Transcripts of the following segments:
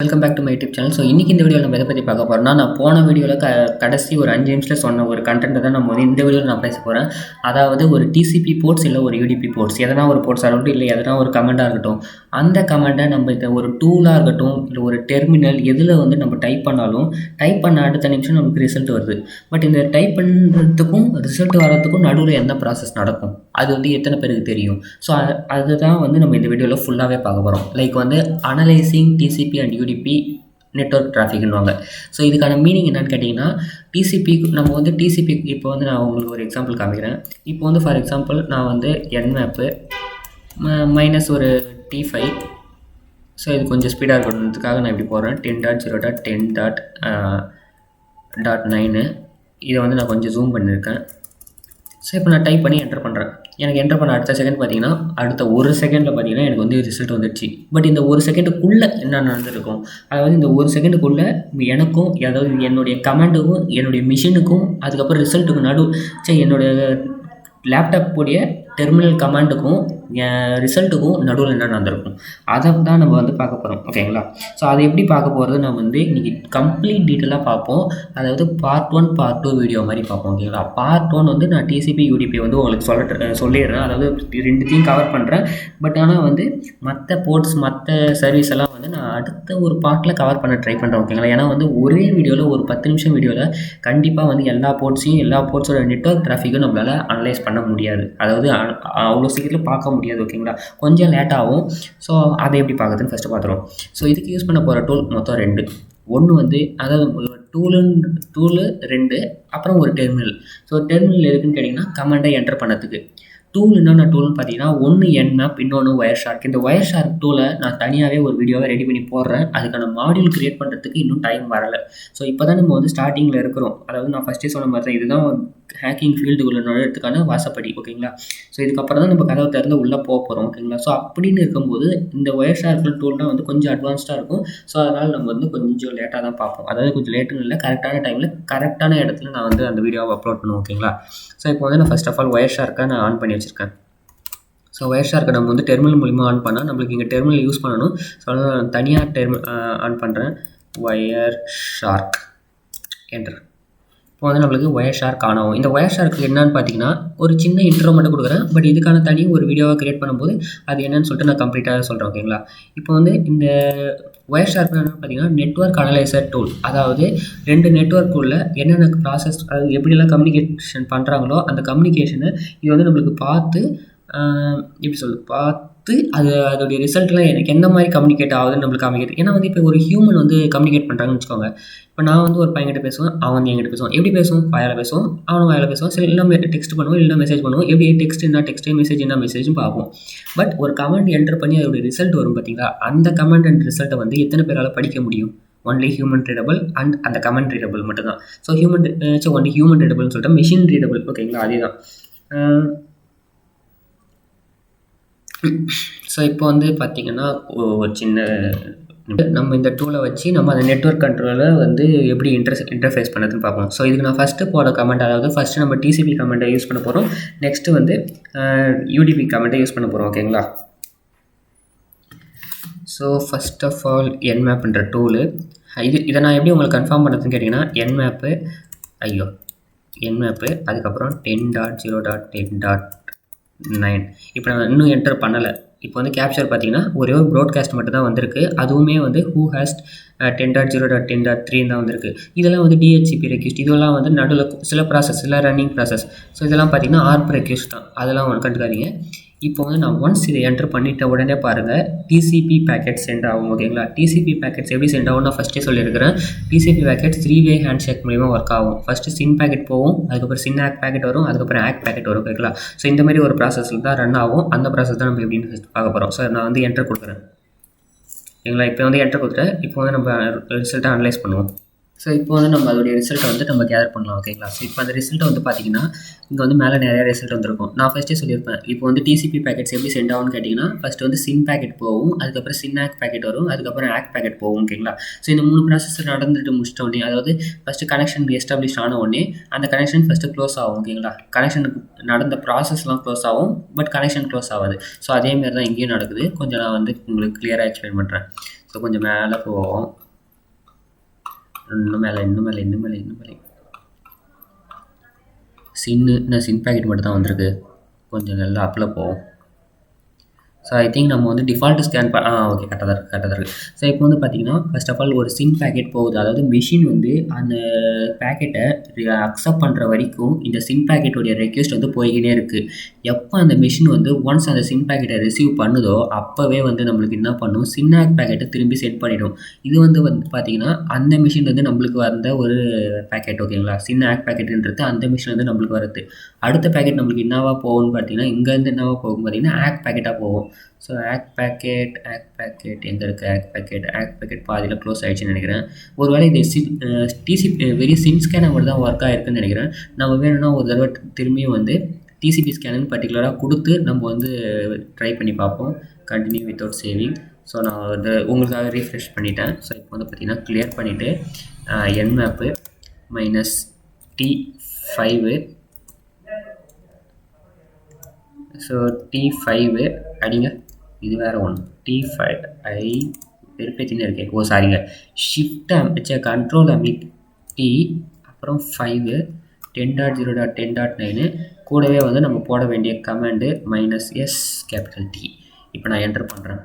Welcome back to my YouTube channel. So இன்றைக்கி இந்த வீடியோவில் நம்ம எதை பற்றி பார்க்க போகிறோம்னா, நான் போன வீடியோவில் கடைசி ஒரு 5 நிமிஷத்தில் சொன்ன ஒரு கண்டென்ட்டை தான் நம்ம வந்து இந்த வீடியோவில் நான் பேச போகிறேன். அதாவது ஒரு டிசிபி போர்ட்ஸ் இல்லை ஒரு யூடிபி போர்ட்ஸ், எதனா ஒரு போர்ட்ஸாக இருக்கட்டும் இல்லை எதனா ஒரு கமெண்ட்டாக இருக்கட்டும், அந்த கமெண்ட்டை நம்ம இதை ஒரு டூலாக இருக்கட்டும் இல்லை ஒரு டெர்மினல் எதில் வந்து நம்ம டைப் பண்ணாலும் டைப் பண்ண அடுத்த நிமிஷம் நமக்கு ரிசல்ட் வருது. பட் இந்த டைப் பண்ணுறதுக்கும் ரிசல்ட் வர்றதுக்கும் நடுவில் என்ன ப்ராசஸ் நடக்கும் அது வந்து எத்தனை பேருக்கு தெரியும்? ஸோ அதுதான் வந்து நம்ம இந்த வீடியோவில் ஃபுல்லாகவே பார்க்க போகிறோம். லைக் வந்து analysing TCP and UDP network டிராஃபிக்னுவாங்க. ஸோ இதுக்கான மீனிங் என்னென்னு கேட்டிங்கன்னா, நம்ம வந்து டிசிபி இப்போ வந்து நான் உங்களுக்கு ஒரு எக்ஸாம்பிள் காமிக்கிறேன். இப்போ வந்து ஃபார் எக்ஸாம்பிள் நான் வந்து nmap மைனஸ் ஒரு T5. ஸோ இது கொஞ்சம் ஸ்பீடாக இருக்கணுன்றதுக்காக நான் இப்படி போடுறேன் 10.0.10.9. இதை வந்து நான் கொஞ்சம் ஜூம் பண்ணியிருக்கேன். ஸோ இப்போ நான் டைப் பண்ணி என்டர் பண்ணுறேன். எனக்கு என்டர் பண்ண அடுத்த செகண்ட் பார்த்தீங்கன்னா, அடுத்த ஒரு செகண்டில் பார்த்தீங்கன்னா எனக்கு வந்து ரிசல்ட் வந்துடுச்சு. பட் இந்த ஒரு செகண்டுக்குள்ளே என்ன நடந்திருக்கும், அதாவது இந்த ஒரு செகண்டுக்குள்ளே எனக்கும், அதாவது என்னுடைய கமாண்டுக்கும் என்னுடைய மிஷினுக்கும் அதுக்கப்புறம் ரிசல்ட்டுக்கு என்னுடைய லேப்டாப் உடைய டெர்மினல் கமாண்டுக்கும் ரிசல்ட்டுக்கும் நடுவில் என்ன நடந்திருக்கும் அதை தான் நம்ம வந்து பார்க்க போகிறோம். ஓகேங்களா? ஸோ அதை எப்படி பார்க்க போகிறது நம்ம வந்து இன்றைக்கி கம்ப்ளீட் டீட்டெயிலாக பார்ப்போம். அதாவது பார்ட் 1 பார்ட் 2 வீடியோ மாதிரி பார்ப்போம். ஓகேங்களா? பார்ட் 1 வந்து நான் டிசிபி யூடிபி வந்து உங்களுக்கு சொல்லிடுறேன். அதாவது ரெண்டுத்தையும் கவர் பண்ணுறேன். பட் ஆனால் வந்து மற்ற போர்ட்ஸ் மற்ற சர்வீஸ் எல்லாம் வந்து நான் அடுத்த ஒரு பார்ட்டில் கவர் பண்ண ட்ரை பண்ணுறேன். ஓகேங்களா? ஏன்னா வந்து ஒரே வீடியோவில் ஒரு 10 நிமிஷம் வீடியோவில் கண்டிப்பாக வந்து எல்லா போர்ட்ஸோட நெட்வொர்க் டிராஃபிக்கும் நம்மளால் அனலைஸ் பண்ண முடியாது. அதாவது அவ்வளோ சீக்கிரத்தில் பார்க்க முடியாது. ஓகேங்களா? கொஞ்சம் லேட் ஆகும். ஸோ அதை எப்படி பார்க்குறதுன்னு ஃபஸ்ட்டு பார்த்துருவோம். ஸோ இதுக்கு யூஸ் பண்ண போகிற டூல் மொத்தம் 2. ஒன்று வந்து அதாவது டூலு 2, அப்புறம் ஒரு டெர்மினல். ஸோ டெர்மினல் எதுக்குன்னு கேட்டிங்கன்னா கமாண்டை என்டர் பண்ணதுக்கு. டூல் என்னென்ன டூல்னு பார்த்தீங்கன்னா, ஒன்று nmap, இன்னொன்று Wireshark. இந்த Wireshark டூலை நான் தனியாகவே ஒரு வீடியோவை ரெடி பண்ணி போடுறேன். அதுக்கான மாடியூல் க்ரியேட் பண்ணுறதுக்கு இன்னும் டைம் வரலை. ஸோ இப்போ தான் நம்ம வந்து ஸ்டார்டிங்கில் இருக்கிறோம். அதாவது நான் ஃபஸ்ட்டே சொன்ன மாதிரி தான், இதுதான் ஹேக்கிங் ஃபீல்டுக்குள்ளே நுழையிறதுக்கான வாசப்படி. ஓகேங்களா? ஸோ இதுக்கப்புறம் தான் நம்ம கதவை திறந்து உள்ளே போக போகிறோம். ஓகேங்களா? ஸோ அப்படின்னு இருக்கும்போது இந்த Wireshark டூல்னால் வந்து கொஞ்சம் அட்வான்ஸ்டாக இருக்கும். ஸோ அதனால் நம்ம வந்து கொஞ்சம் லேட்டாக தான் பார்ப்போம். அதாவது கொஞ்சம் லேட்டுன்னு இல்லை, கரெக்டான டைமில் கரெக்டான இடத்துல நான் வந்து அந்த வீடியோவை அப்லோட் பண்ணுவேன். ஓகேங்களா? ஸோ இப்போ வந்து நான் ஃபஸ்ட் ஆஃப் ஆல் Wireshark நான் ஆன் பண்ணி வச்சுருக்கேன். ஸோ Wireshark நம்ம வந்து டெர்மினல் மூலிமா ஆன் பண்ணால் நம்மளுக்கு இங்கே டெர்மினல் யூஸ் பண்ணணும். ஸோ அதனால் நான் தனியாக ஆன் பண்ணுறேன். Wireshark enter. இப்போ வந்து நம்மளுக்கு Wireshark ஆன் ஆகும். இந்த Wireshark என்னன்னு பார்த்தீங்கன்னா, ஒரு சின்ன இன்ட்ரோ மட்டும் கொடுக்குறேன். பட் இதுக்கான தனி ஒரு வீடியோவை க்ரியேட் பண்ணும்போது அது என்னன்னு சொல்லிட்டு நான் கம்ப்ளீட்டாக சொல்கிறேன். ஓகேங்களா? இப்போ வந்து இந்த Wireshark என்னென்னு பார்த்தீங்கன்னா நெட்வொர்க் அனலைசர் டூல். அதாவது 2 நெட்வொர்க்குள்ள என்னென்ன ப்ராசஸ், அது எப்படிலாம் கம்யூனிகேஷன் பண்ணுறாங்களோ அந்த கம்யூனிகேஷனை இது வந்து நம்மளுக்கு பார்த்து அதோடைய ரிசல்ட்லாம் எனக்கு எந்த மாதிரி கம்யூனிகேட் ஆகுதுன்னு நம்மளுக்கு காமிக்கிறது. ஏன்னா வந்து இப்போ ஒரு ஹியூமன் வந்து கம்யூனிகேட் பண்ணுறாங்கன்னு வச்சுக்கோங்க. இப்போ நான் வந்து ஒரு பையன்கிட்ட பேசுவேன், அவன் வந்து என்கிட்ட பேசுவான். எப்படி பேசுவோம்? வாயால் பேசுவோம், அவனும் வாயால் பேசுவான். சில எல்லாமே டெக்ஸ்ட் பண்ணுவோம், இல்லைனா மெசேஜ் பண்ணுவோம். எப்படி டெக்ஸ்ட் என்ன டெக்ஸ்ட்டு, மெசேஜ் என்ன மெசேஜும் பார்ப்போம். பட் ஒரு கமெண்ட் என்டர் பண்ணி அதோடைய ரிசல்ட் வரும் பார்த்தீங்களா, அந்த கமெண்ட் அண்ட் ரிசல்ட்டை வந்து எத்தனை பேரால் படிக்க முடியும்? ஒன்லி ஹியூமன் ரீடபிள் அண்ட் அந்த கமெண்ட் ரீடபிள் மட்டும்தான். ஸோ ஒன்லி ஹியூமன் ரீடபிள்னு சொல்லிட்டு மெஷின் ரீடபிள். ஓகேங்களா? அதே தான். ஸோ இப்போ வந்து பார்த்திங்கன்னா ஒரு சின்ன நம்ம இந்த டூலை வச்சு நம்ம அந்த நெட்வொர்க் கண்ட்ரோலை வந்து எப்படி இன்டர்ஃபேஸ் பண்ணுறதுன்னு பார்ப்போம். ஸோ இதுக்கு நான் ஃபஸ்ட்டு போட கமெண்ட், அதாவது ஃபஸ்ட்டு நம்ம டிசிபி கமெண்ட்டை யூஸ் பண்ண போகிறோம். நெக்ஸ்ட்டு வந்து யூடிபி கமெண்ட்டை யூஸ் பண்ண போகிறோம். ஓகேங்களா? ஸோ ஃபஸ்ட் ஆஃப் ஆல் nmapன்ற டூலு இதை நான் எப்படி உங்களுக்கு கன்ஃபார்ம் பண்ணுறதுன்னு கேட்டிங்கன்னா nmap அதுக்கப்புறம் 10.0.10.9. இப்போ நான் இன்னும் என்டர் பண்ணலை. இப்போ வந்து கேப்சர் பார்த்தீங்கன்னா ஒரே ஒரு ப்ராட்காஸ்ட் மட்டும் தான் வந்திருக்கு. அதுவுமே வந்து who has 10.0.10.3 தான் வந்திருக்கு. இதெல்லாம் வந்து DHCP ரெக்யூஸ்ட். இதெல்லாம் வந்து நடுவில் சில ப்ராசஸ், இல்லை ரன்னிங் ப்ராசஸ். ஸோ இதெல்லாம் பார்த்தீங்கன்னா ARP ரெக்யூஸ்ட் தான். அதெல்லாம் கண்டுக்காதீங்க. இப்போ வந்து நான் ஒன்ஸ் இதை என்டர் பண்ணிட்ட உடனே பாருங்கள் டிசிபி பேக்கெட் சென்ட் ஆகும். ஓகேங்களா? டிசிபி பேக்கெட்ஸ் எப்படி சென்ட் ஆகும் நான் ஃபஸ்ட்டே சொல்லியிருக்கிறேன். டிசிபி பேக்கெட்ஸ் 3-வே ஹேண்ட் ஷேக் மூலிமா ஒர்க் ஆகும். ஃபஸ்ட்டு சின் பேக்கெட் போகும், அதுக்கப்புறம் சின் ஆக் பேக்கெட் வரும், அதுக்கப்புறம் ஆக் பேக்கெட் வரும். ஓகேங்களா? ஸோ இந்த மாதிரி ஒரு ப்ராசஸில் தான் ரன் ஆகும். அந்த ப்ராசஸ் தான் நம்ம எப்படின்னு பார்க்க போகிறோம். ஸோ நான் வந்து என்டர் கொடுக்குறேன். ஓகேங்களா? இப்போ வந்து என்டர் கொடுத்துட்டேன். இப்போ வந்து நம்ம ரிசல்ட்டை அனலைஸ் பண்ணுவோம். ஸோ இப்போ வந்து நம்ம அதோடைய ரிசல்ட்டை வந்து நம்ம கேதர் பண்ணலாம். ஓகேங்களா? ஸோ இப்போ அந்த ரிசல்ட்டை வந்து பார்த்திங்கன்னா இங்கே வந்து மேலே நிறைய ரிசல்ட் வந்திருக்கும். நான் ஃபஸ்ட்டே சொல்லியிருப்பேன். இப்போ வந்து டிசிபி பேக்கெட்ஸ் எப்படி சென்ட் ஆகும்னு கேட்டிங்கன்னா, ஃபஸ்ட்டு வந்து சின் பேக்கெட் போகும், அதுக்கப்புறம் சின் ஆக் பேக்கெட் வரும், அதுக்கப்புறம் ஆக் பேக்கெட் போகும். ஓகேங்களா? ஸோ இந்த 3 ப்ராசஸ் நடந்துட்டு முடிச்சிட்ட உடனே, அதாவது ஃபஸ்ட்டு கனெக்ஷன் எஸ்டாப்ளிஷ் ஆன உடனே அந்த கனெக்ஷன் ஃபஸ்ட்டு க்ளோஸ் ஆகும். ஓகேங்களா? கனெக்ஷனுக்கு நடந்த ப்ராசஸ்லாம் க்ளோஸ் ஆகும், பட் கனெக்ஷன் க்ளோஸ் ஆகாது. ஸோ அதேமாரி தான் இங்கேயும் நடக்குது. கொஞ்சம் நான் வந்து உங்களுக்கு கிளியராக எக்ஸ்பிளைன் பண்ணுறேன். ஸோ கொஞ்சம் மேலே போவோம், இன்னும் மேலே சின் பேக்கெட் மட்டும் தான் வந்திருக்கு. கொஞ்சம் நல்லா அப்பில் போவோம். ஸோ ஐ திங்க் நம்ம வந்து டிஃபால்ட் ஸ்கேன் ஓகே கரெக்டாக தான் இருக்குது. ஸோ இப்போ வந்து பார்த்தீங்கன்னா ஃபர்ஸ்ட் ஆஃப் ஆல் ஒரு சின் பேக்கெட் போகுது, அதாவது மிஷின் வந்து அந்த பேக்கெட்டை அக்செப்ட் பண்ணுற வரைக்கும் இந்த சின் பேக்கெட்டோடைய ரெக்வெஸ்ட் வந்து போய்கினே இருக்குது. எப்போ அந்த மிஷின் வந்து ஒன்ஸ் அந்த சின் பேக்கெட்டை ரிசீவ் பண்ணுதோ அப்போவே வந்து நம்மளுக்கு என்ன பண்ணும், சின் ஆக் பேக்கெட்டை திரும்பி சென்ட் பண்ணிடும். இது வந்து பார்த்தீங்கன்னா அந்த மிஷின் வந்து நம்மளுக்கு வந்த ஒரு பேக்கெட், ஓகேங்களா. சின் ஆக் பேக்கெட்டுன்றது அந்த மிஷின் வந்து நம்மளுக்கு வருது. அடுத்த பேக்கெட் நம்மளுக்கு என்னவா போகும்னு பார்த்தீங்கன்னா இங்கேருந்து என்னவா போகும் பார்த்தீங்கன்னா ஆக் பேக்கெட்டாக போகும். ஸோ ஆக் பேக்கெட் எங்கே இருக்குது? ஆக் பேக்கெட் பாதியில் க்ளோஸ் ஆகிடுச்சுன்னு நினைக்கிறேன். ஒருவேளை இது டிசிபி வெரி சின் ஸ்கேன் மட்டும் தான் ஒர்க் ஆகிருக்குன்னு நினைக்கிறேன். நம்ம வேணும்னா ஒரு தடவை திரும்பியும் வந்து டிசிபி ஸ்கேனுன்னு பர்டிகுலராக கொடுத்து நம்ம வந்து ட்ரை பண்ணி பார்ப்போம். Continue without saving. ஸோ நான் வந்து உங்களுக்காக ரீஃப்ரெஷ் பண்ணிட்டேன். ஸோ இப்போ வந்து பார்த்திங்கன்னா கிளியர் பண்ணிவிட்டு nmap -T5 ஸோ T5 அடிங்க, இது வேறு ஒன்று T5 வெறுப்பேற்றினே இருக்கேன். சாரிங்க, ஷிஃப்ட் கண்ட்ரோல் T அப்புறம் 5 10.0.10.9 கூடவே வந்து நம்ம போட வேண்டிய கமாண்டு -S T. இப்போ நான் என்டர் பண்ணுறேன்,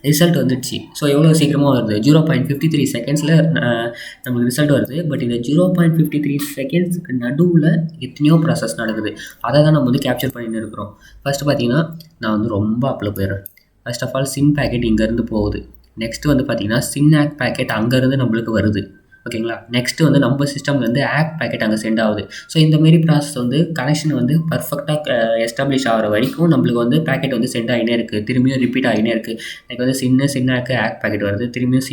ரிசல்ட் வந்துடுச்சு. ஸோ எவ்வளோ சீக்கிரமாக வருது, 0.53 செகண்ட்ஸில் நமக்கு ரிசல்ட் வருது. பட் இந்த 0.53 செகண்ட்ஸுக்கு நடுவில் எத்தனையோ ப்ராசஸ் நடக்குது, அதை தான் நம்ம வந்து கேப்சர் பண்ணிட்டு இருக்கிறோம். ஃபஸ்ட்டு பார்த்தீங்கன்னா நான் வந்து ரொம்ப அப்பில் போயிடுறேன். ஃபர்ஸ்ட் ஆஃப் ஆல் சின் பேக்கெட் இங்கேருந்து போகுது. நெக்ஸ்ட்டு வந்து பார்த்தீங்கன்னா சின் ஆக் பேக்கெட் அங்கேருந்து நம்மளுக்கு வருது, ஓகேங்களா. நெக்ஸ்ட்டு வந்து நம்ம சிஸ்டம்லேருந்து ஆக் பேக்கெட் அங்கே சென்ட் ஆகுது. ஸோ இந்த மாரி ப்ராசஸ் வந்து கனெக்ஷன் வந்து பர்ஃபெக்டாக எஸ்டாப்ளிஷ் ஆகிற வரைக்கும் நம்மளுக்கு வந்து பேக்கெட் வந்து சென்ட் ஆகினே இருக்குது, திரும்பியும் ரிப்பீட் ஆகினே இருக்குது. எனக்கு வந்து சின் ஆக்கு ஆக் பேக்கெட் வருது, திரும்பியும்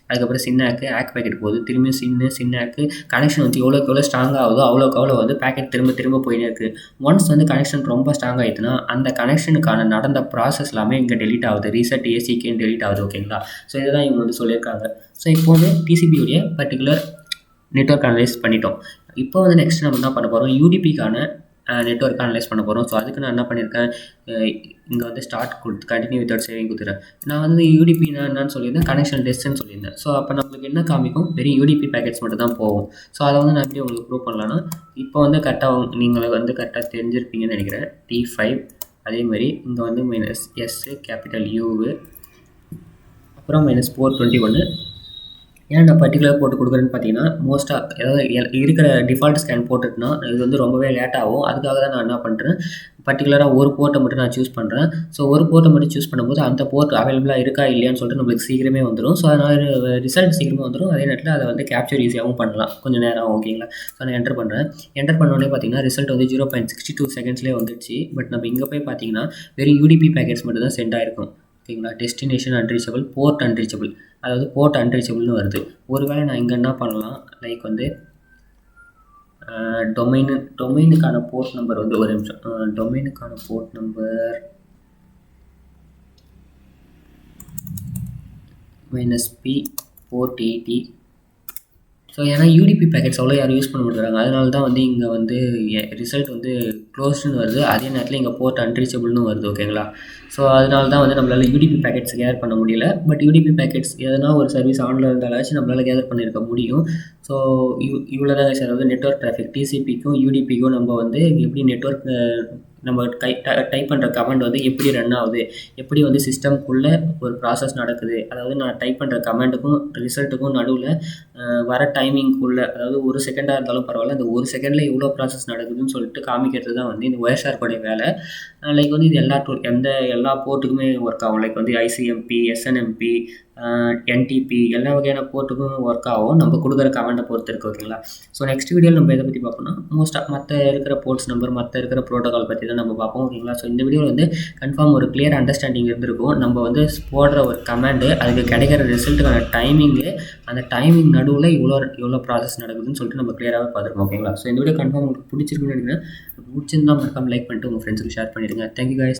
அதுக்கப்புறம் சின் ஆக்கு ஆக் பேக்கெட் போகுது, திரும்பியும் சின் ஆக்கு. கனெக்ஷன் வந்து எவ்வளோ ஸ்ட்ராங் ஆகுதோ அவ்வளோ வந்து பேக்கெட் திரும்ப போயினே இருக்குது. ஒன்ஸ் வந்து கனெக்ஷன் ரொம்ப ஸ்ட்ராங் ஆகிடுதுன்னா அந்த கனெக்ஷனுக்கான நடந்த ப்ராசஸ் எல்லாமே இங்கே டெலீட் ஆகுது, ரீசெட் ஏசிக்கேன்னு டெலீட் ஆகுது, ஓகேங்களா. ஸோ இதுதான் இவங்க வந்து சொல்லியிருக்காங்க. ஸோ இப்போ வந்து டிசிபியோடைய பர்டிகுலர் நெட்வொர்க் அனலைஸ் பண்ணிட்டோம். இப்போ வந்து நெக்ஸ்ட் நம்ம என்ன பண்ண போகிறோம், யூடிபிக்கான நெட்வொர்க் அனலைஸ் பண்ண போகிறோம். ஸோ அதுக்கு நான் என்ன பண்ணியிருக்கேன், இங்கே வந்து ஸ்டார்ட் கண்டினியூ வித்தவுட் சேவிங் கொடுத்துறேன். நான் வந்து யூடிபி என்னன்னு சொல்லியிருந்தேன், கனெக்ஷன் டெஸ்ட்னு சொல்லியிருந்தேன். ஸோ அப்போ நம்மளுக்கு என்ன காமிக்கும், வெறும் யூடிபி பேக்கெட்ஸ் மட்டும் தான் போகும். ஸோ அதை வந்து நான் எப்படி உங்களுக்கு ப்ரூவ் பண்ணலான்னா, இப்போ வந்து கரெக்டாக நீங்கள் வந்து கரெக்டாக தெரிஞ்சிருப்பீங்கன்னு நினைக்கிறேன். T5 அதேமாதிரி இங்கே வந்து -S U அப்புறம் -421. ஏன் நான் பர்டிகுலர் போட்டு கொடுக்குறேன்னு பார்த்தீங்கன்னா, மோஸ்ட்டாக ஏதாவது இருக்கிற டிஃபால்ட் ஸ்கேன் போட்டுட்டுனா இது வந்து ரொம்பவே லேட் ஆகும். அதுக்காக தான் நான் என்ன பண்ணுறேன், பர்டிகுலராக ஒரு போர்ட்டை மட்டும் நான் சூஸ் பண்ணுறேன். ஸோ ஒரு போர்ட்டை மட்டும் சூஸ் பண்ணும்போது அந்த போர்ட் அவைலபிளாக இருக்கா இல்லையான்னு சொல்லிட்டு நம்மளுக்கு சீக்கிரமே வந்துடும். ஸோ அதனால் ரிசல்ட் சீக்கிரமாக வந்துடும். அதே நேரத்தில் அதை வந்து கேப்சர் ஈஸியாகவும் பண்ணலாம், கொஞ்சம் நேரம் ஆகும், ஓகேங்களா. ஸோ நான் என்டர் பண்ணுறேன். என்டர் பண்ணோடனே பார்த்தீங்கன்னா ரிசல்ட் வந்து 0.62 செகண்ட்ஸ்லேயே வந்துடுச்சு. பட் நம்ம இங்கே போய் பார்த்தீங்கன்னா வெறும் யூடிபி பேக்கெட்ஸ் மட்டும் தான் சென்ட் ஆகிருக்கும், ஓகேங்களா. டெஸ்டினேஷன் அன்ரீச்சபிள், போர்ட் அன்ரீச்சபிள், அதாவது போர்ட் அன்ரீச்சபிள்னு வருது. ஒருவேளை நான் இங்கே என்ன பண்ணலாம், லைக் வந்து டொமைனுக்கான போர்ட் நம்பர் வந்து ஒரு நிமிஷம், டொமைனுக்கான port number -P port 80. So ஏன்னா யூடிபி பேக்கெட்ஸ் அவ்வளோ யாரும் யூஸ் பண்ண மாட்டேங்கிறாங்க, அதனால தான் வந்து இங்கே வந்து ரிசல்ட் வந்து க்ளோஸ்டுன்னு வருது. அதே நேரத்தில் இங்கே போர்ட் அன்ரீச்சபிள்னு வருது, ஓகேங்களா. ஸோ அதனால தான் வந்து நம்மளால் யூடிபி பேக்கெட்ஸ் கேதர் பண்ண முடியல. பட் யூடிபி பேக்கெட்ஸ் எதனா ஒரு சர்வீஸ் ஆனில் இருந்தாலாச்சும் நம்மளால் கேதர் பண்ணியிருக்க முடியும். ஸோ இவ்வளோ தான் சார், அதாவது நெட்வொர்க் டிராஃபிக் டிசிபிக்கும் யூடிபிக்கும் நம்ம வந்து எப்படி நெட்வொர்க் நம்ம டைப் பண்ணுற கமெண்ட் வந்து எப்படி ரன் ஆகுது, எப்படி வந்து சிஸ்டம்குள்ளே ஒரு ப்ராசஸ் நடக்குது, அதாவது நான் டைப் பண்ணுற கமெண்ட்டுக்கும் ரிசல்ட்டுக்கும் நடுவில் வர டைமிங்குள்ளே, அதாவது ஒரு செகண்டாக இருந்தாலும் பரவாயில்ல, அந்த ஒரு செகண்டில் எவ்வளோ ப்ராசஸ் நடக்குதுன்னு சொல்லிட்டு காமிக்கிறது தான் வந்து இந்த Wireshark வேலை. லைக் வந்து இது எல்லா போர்ட்டுக்குமே ஒர்க் ஆகும். லைக் வந்து ICMP, SNMP, NTP எல்லா வகையான போர்ட்டுக்கும் ஒர்க் ஆகும், நம்ம கொடுக்குற கமெண்டை பொறுத்து இருக்குது, ஓகேங்களா. ஸோ நெக்ஸ்ட் வீடியோவில் நம்ம எதை பற்றி பார்ப்போம்னா, மோஸ்ட்டாக மற்ற இருக்கிற போர்ட்ஸ் நம்பர், மற்ற இருக்கிற ப்ரோட்டோகால் பற்றி தான் நம்ம பார்ப்போம், ஓகேங்களா. ஸோ இந்த வீடியோவில் வந்து கன்ஃபார்ம் ஒரு கிளியர் அண்டர்ஸ்டாண்டிங் இருந்திருக்கும். நம்ம வந்து போடுற ஒரு கமெண்டு, அதுக்கு கிடைக்கிற ரிசல்ட்டுக்கான டைமிங்கு, அந்த டைமிங் நடுவில் எவ்வளோ ப்ராசஸ் நடக்குதுன்னு சொல்லிட்டு நம்ம கிளியராகவே பார்த்துருக்கோம், ஓகேங்களா. ஸோ இந்த வீடியோ கன்ஃபார்ம் உங்களுக்கு பிடிச்சிருக்குன்னு நினைக்கிறேன். பிடிச்சிருந்தா மறக்காம லைக் பண்ணிட்டு உங்கள் ஃப்ரெண்ட்ஸுக்கு ஷேர் பண்ணிடுங்க. Thank you guys.